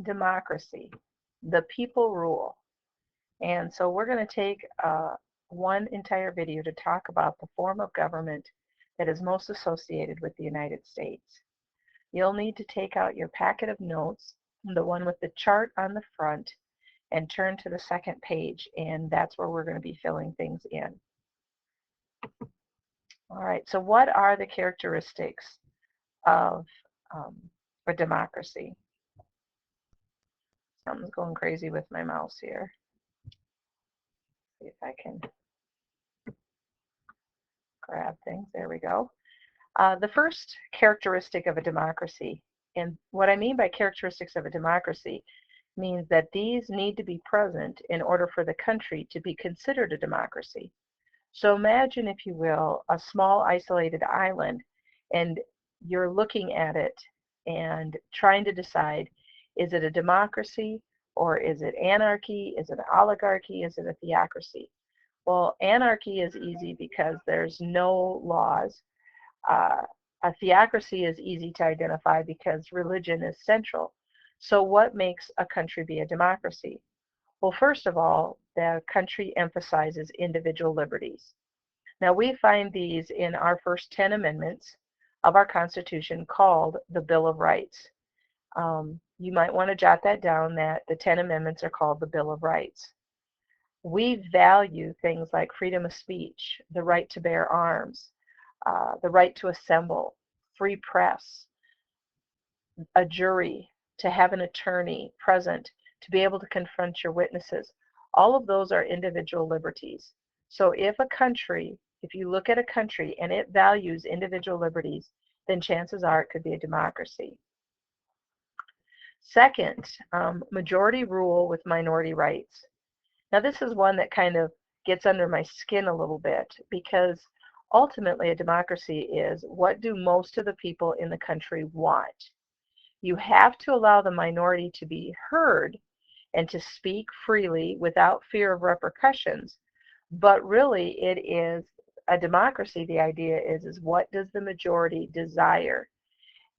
democracy, the people rule. And so we're going to take one entire video to talk about the form of government that is most associated with the United States. You'll need to take out your packet of notes, the one with the chart on the front, and turn to the second page, and that's where we're going to be filling things in. All right, so what are the characteristics of a democracy? Something's going crazy with my mouse here. See if I can grab things. There we go. The first characteristic of a democracy, and what I mean by characteristics of a democracy means that these need to be present in order for the country to be considered a democracy. So imagine, if you will, a small isolated island, and you're looking at it and trying to decide, is it a democracy or is it anarchy? Is it an oligarchy? Is it a theocracy? Well, anarchy is easy because there's no laws. Uh, a theocracy is easy to identify because religion is central. So what makes a country be a democracy? Well, first of all, the country emphasizes individual liberties. Now, we find these in our first 10 amendments of our Constitution, called the Bill of Rights. You might want to jot that down, that the 10 amendments are called the Bill of Rights. We value things like freedom of speech, the right to bear arms, the right to assemble, free press, a jury, to have an attorney present, to be able to confront your witnesses. All of those are individual liberties. So if you look at a country and it values individual liberties, then chances are it could be a democracy. Second, majority rule with minority rights. Now, this is one that kind of gets under my skin a little bit, because ultimately a democracy is, what do most of the people in the country want? You have to allow the minority to be heard and to speak freely without fear of repercussions. But really, it is a democracy. The idea is what does the majority desire?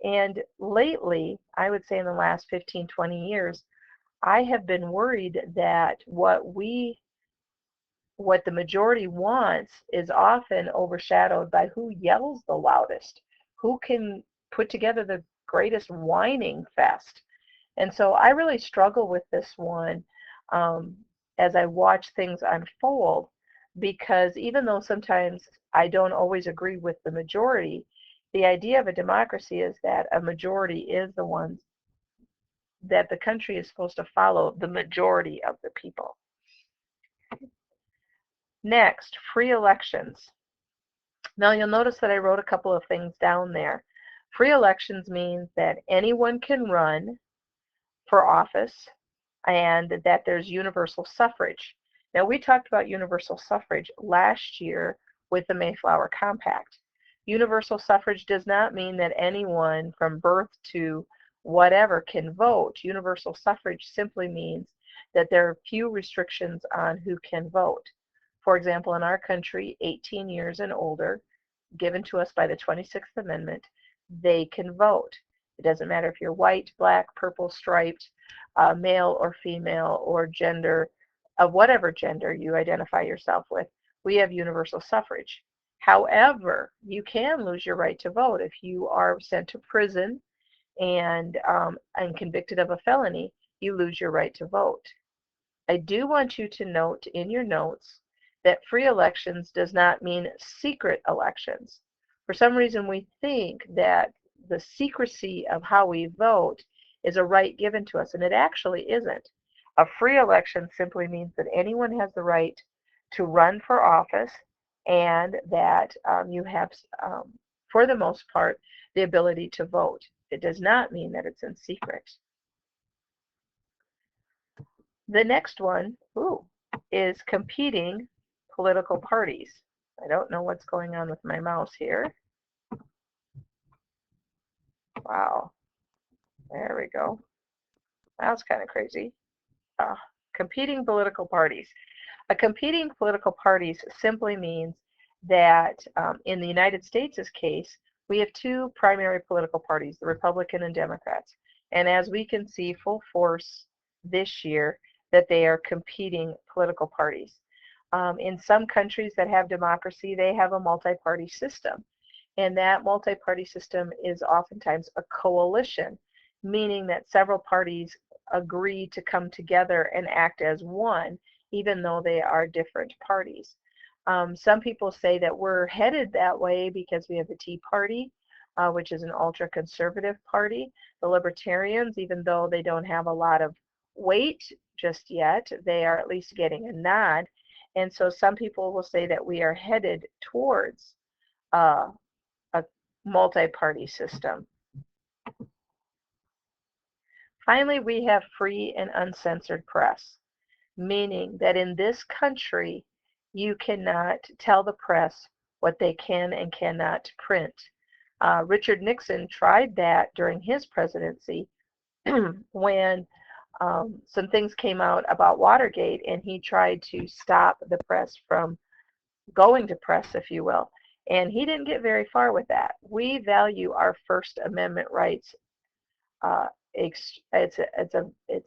And lately, I would say in the last 15, 20 years, I have been worried that what the majority wants is often overshadowed by who yells the loudest, who can put together the greatest whining fest. And so I really struggle with this one as I watch things unfold, because even though sometimes I don't always agree with the majority, the idea of a democracy is that a majority is the ones that the country is supposed to follow, the majority of the people. Next, free elections. Now you'll notice that I wrote a couple of things down there. Free elections means that anyone can run for office, and that there's universal suffrage. Now, we talked about universal suffrage last year with the Mayflower Compact. Universal suffrage does not mean that anyone from birth to whatever can vote. Universal suffrage simply means that there are few restrictions on who can vote. For example, in our country, 18 years and older, given to us by the 26th Amendment, they can vote. It doesn't matter if you're white, black, purple, striped, male or female, or gender, of whatever gender you identify yourself with. We have universal suffrage. However, you can lose your right to vote if you are sent to prison and convicted of a felony. You lose your right to vote. I do want you to note in your notes that free elections does not mean secret elections. For some reason, we think that the secrecy of how we vote is a right given to us, and it actually isn't. A free election simply means that anyone has the right to run for office, and that you have, for the most part, the ability to vote. It does not mean that it's in secret. The next one is competing political parties. I don't know what's going on with my mouse here. Wow. There we go. That's kind of crazy. Competing political parties. A competing political parties simply means that in the United States' case, We have two primary political parties, the Republican and Democrats. And as we can see full force this year, that they are competing political parties. In some countries that have democracy, they have a multi-party system. And that multi-party system is oftentimes a coalition, meaning that several parties agree to come together and act as one, even though they are different parties. Some people say that we're headed that way because we have the Tea Party, which is an ultra-conservative party. The Libertarians, even though they don't have a lot of weight just yet, they are at least getting a nod. And so some people will say that we are headed towards uh, a multi-party system. Finally, we have free and uncensored press, meaning that in this country, you cannot tell the press what they can and cannot print. Richard Nixon tried that during his presidency when some things came out about Watergate, and he tried to stop the press from going to press, if you will. And he didn't get very far with that. We value our First Amendment rights. It's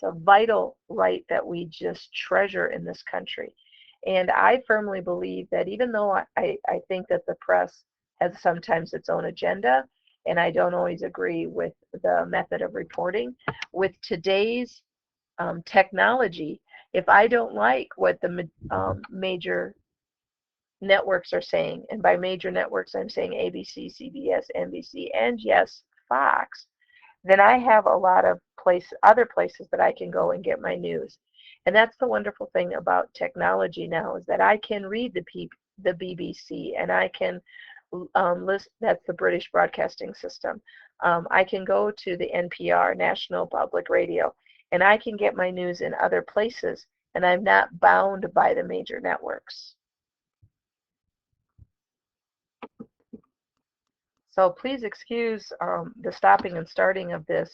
a vital right that we just treasure in this country. And I firmly believe that even though I think that the press has sometimes its own agenda, and I don't always agree with the method of reporting, with today's technology, if I don't like what the major networks are saying, and by major networks I'm saying ABC, CBS, NBC, and yes, Fox, then I have a lot of other places that I can go and get my news. And that's the wonderful thing about technology now, is that I can read the BBC, and I can list. That's the British Broadcasting System. I can go to the NPR, National Public Radio, and I can get my news in other places, and I'm not bound by the major networks. So please excuse the stopping and starting of this.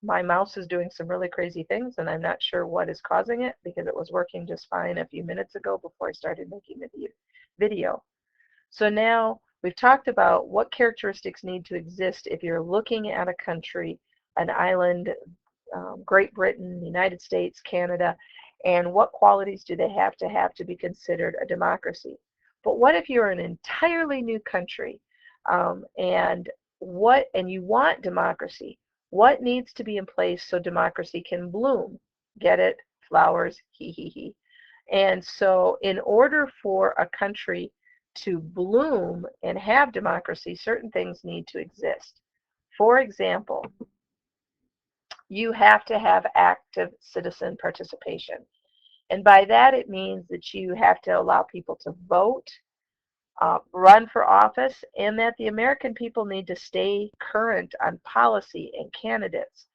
My mouse is doing some really crazy things, and I'm not sure what is causing it, because it was working just fine a few minutes ago before I started making the video. So now we've talked about what characteristics need to exist if you're looking at a country, an island, Great Britain, United States, Canada, and what qualities do they have to be considered a democracy. But what if you're an entirely new country, and you want democracy? What needs to be in place so democracy can bloom? Get it? Flowers, he he he. And so in order for a country to bloom and have democracy, certain things need to exist. For example, you have to have active citizen participation. And by that, it means that you have to allow people to vote, run for office, and that the American people need to stay current on policy and candidates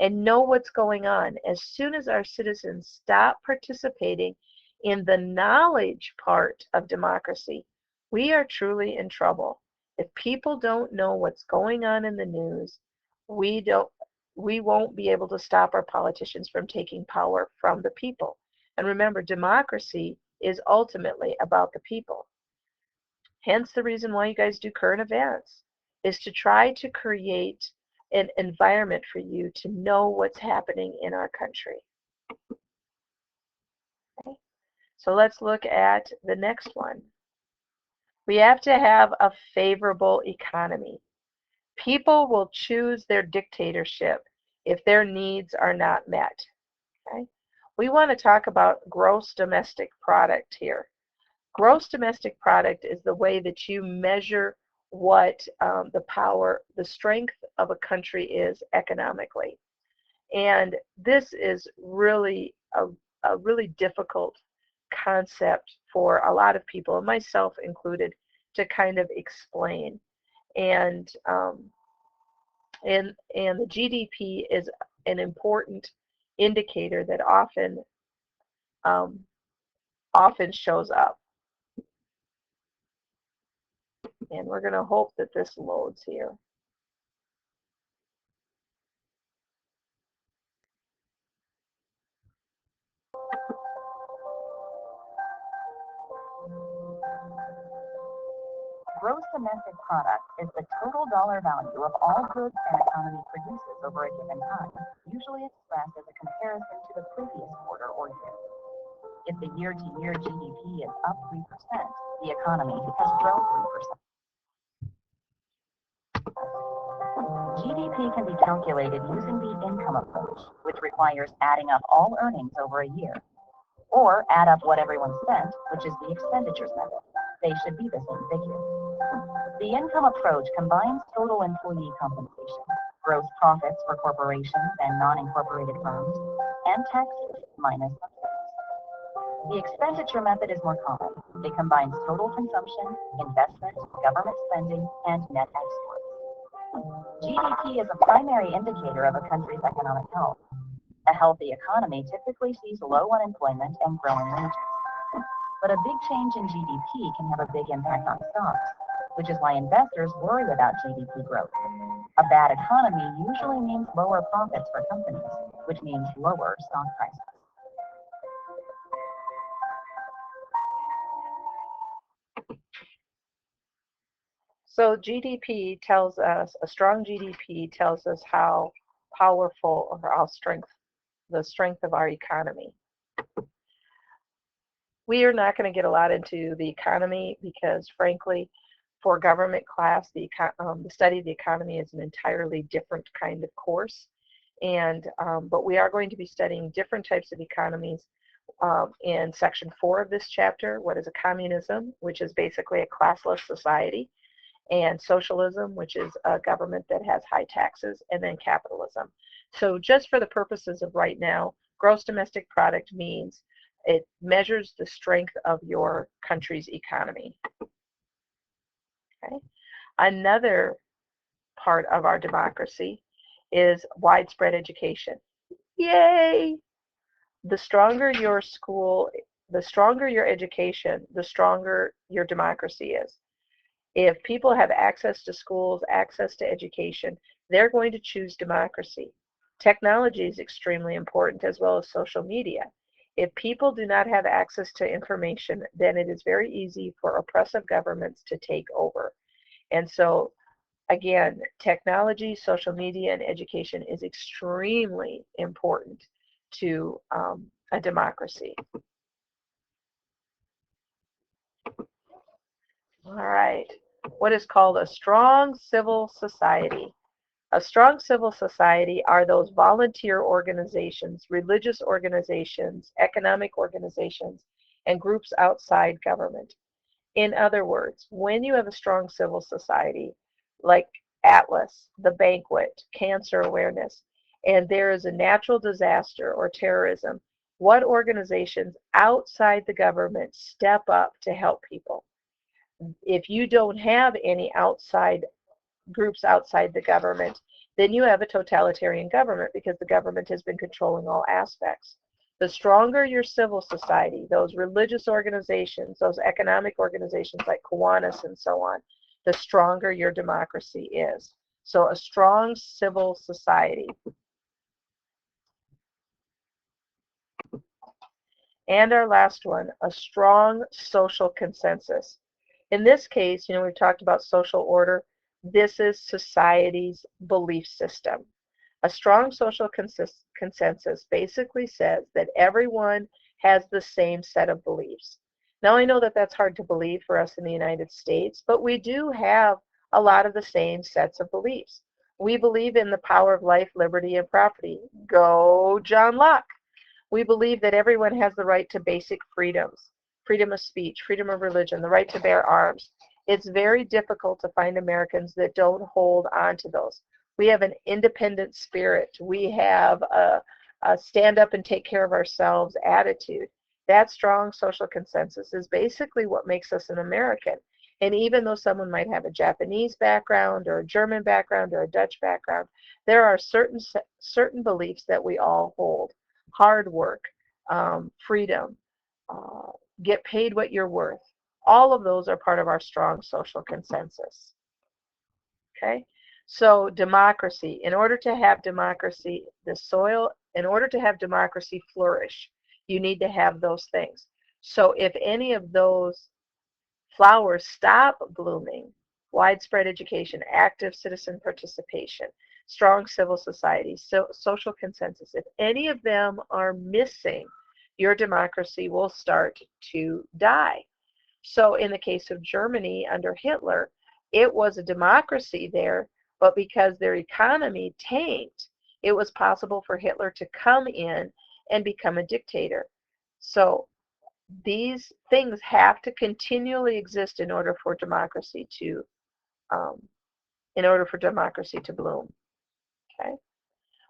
and know what's going on. As soon as our citizens stop participating in the knowledge part of democracy, we are truly in trouble. If people don't know what's going on in the news, we don't we won't be able to stop our politicians from taking power from the people. And remember, democracy is ultimately about the people. Hence the reason why you guys do current events, is to try to create an environment for you to know what's happening in our country. Okay? So let's look at the next one. We have to have a favorable economy. People will choose their dictatorship if their needs are not met. Okay? We want to talk about gross domestic product here. Gross domestic product is the way that you measure what the strength of a country is economically. And this is really a really difficult concept for a lot of people, and myself included, to kind of explain. And and the GDP is an important indicator that um, often shows up. And we're going to hope that this loads here. gross domestic product is the total dollar value of all goods an economy produces over a given time, usually expressed as a comparison to the previous quarter or year. If the year-to-year GDP is up 3%, the economy has grown 3%. GDP can be calculated using the income approach, which requires adding up all earnings over a year, or add up what everyone spent, which is the expenditures method. They should be the same figure. The income approach combines total employee compensation, gross profits for corporations and non-incorporated firms, and taxes minus subsidies. The expenditure method is more common. It combines total consumption, investment, government spending, and net exports. GDP is a primary indicator of a country's economic health. A healthy economy typically sees low unemployment and growing wages. But a big change in GDP can have a big impact on stocks, which is why investors worry about GDP growth. A bad economy usually means lower profits for companies, which means lower stock prices. So GDP tells us, a strong GDP tells us how powerful or how the strength of our economy. We are not going to get a lot into the economy because, frankly, for government class, the study of the economy is an entirely different kind of course. But we are going to be studying different types of economies in section 4 of this chapter. What is a communism, which is basically a classless society, and socialism, which is a government that has high taxes, and then capitalism. So just for the purposes of right now, gross domestic product means it measures the strength of your country's economy. Okay. Another part of our democracy is widespread education. Yay! The stronger your school, the stronger your education, the stronger your democracy is. If people have access to schools, access to education, they're going to choose democracy. Technology is extremely important, as well as social media. If people do not have access to information, then it is very easy for oppressive governments to take over. And so, again, technology, social media, and education is extremely important to a democracy. All right. What is called a strong civil society. A strong civil society are those volunteer organizations, religious organizations, economic organizations, and groups outside government. In other words, when you have a strong civil society, like Atlas, the Banquet, cancer awareness, and there is a natural disaster or terrorism, what organizations outside the government step up to help people? If you don't have any groups outside the government, then you have a totalitarian government because the government has been controlling all aspects. The stronger your civil society, those religious organizations, those economic organizations like Kiwanis and so on, the stronger your democracy is. So a strong civil society. And our last one, a strong social consensus. In this case, we've talked about social order. This is society's belief system. A strong social consensus basically says that everyone has the same set of beliefs. Now, I know that that's hard to believe for us in the United States, but we do have a lot of the same sets of beliefs. We believe in the power of life, liberty, and property. Go John Locke. We believe that everyone has the right to basic freedoms, freedom of speech, freedom of religion, the right to bear arms. It's very difficult to find Americans that don't hold on to those. We have an independent spirit. We have a stand up and take care of ourselves attitude. That strong social consensus is basically what makes us an American. And even though someone might have a Japanese background or a German background or a Dutch background, there are certain beliefs that we all hold. Hard work, freedom, get paid what you're worth. All of those are part of our strong social consensus. Okay? So democracy, in order to have democracy, in order to have democracy flourish, you need to have those things. So if any of those Flowers stop blooming. Widespread education, active citizen participation, strong civil society, social consensus. If any of them are missing, your democracy will start to die. So in the case of Germany under Hitler, it was a democracy there, but because their economy tanked, it was possible for Hitler to come in and become a dictator. So these things have to continually exist in order for democracy to um, bloom. Okay.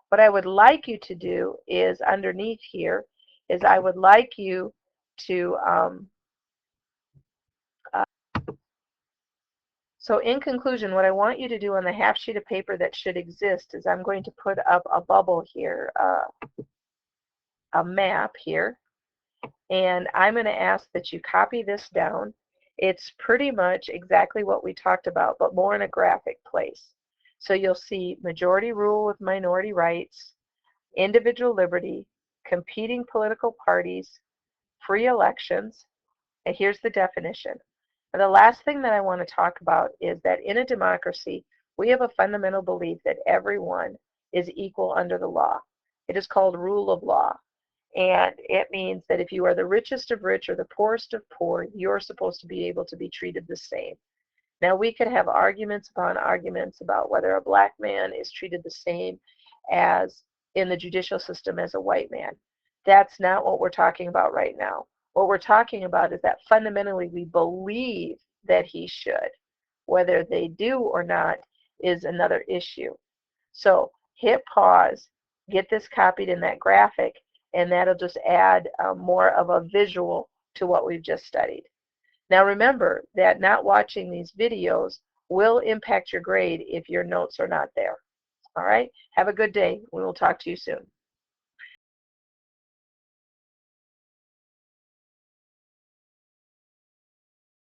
What I would like you to do is underneath here is I would like you to uh, so in conclusion, what I want you to do on the half sheet of paper that should exist is I'm going to put up a bubble here, a map here, and I'm going to ask that you copy this down. It's pretty much exactly what we talked about, but more in a graphic place. So you'll see majority rule with minority rights, individual liberty, competing political parties, free elections, and here's the definition. And the last thing that I want to talk about is that in a democracy, we have a fundamental belief that everyone is equal under the law. It is called rule of law. And it means that if you are the richest of rich or the poorest of poor, you're supposed to be able to be treated the same. Now, we could have arguments upon arguments about whether a black man is treated the same as in the judicial system as a white man. That's not what we're talking about right now. What we're talking about is that fundamentally we believe that he should. Whether they do or not is another issue. So hit pause, get this copied in that graphic, and that'll just add more of a visual to what we've just studied. Now remember that not watching these videos will impact your grade if your notes are not there. All right? Have a good day. We will talk to you soon.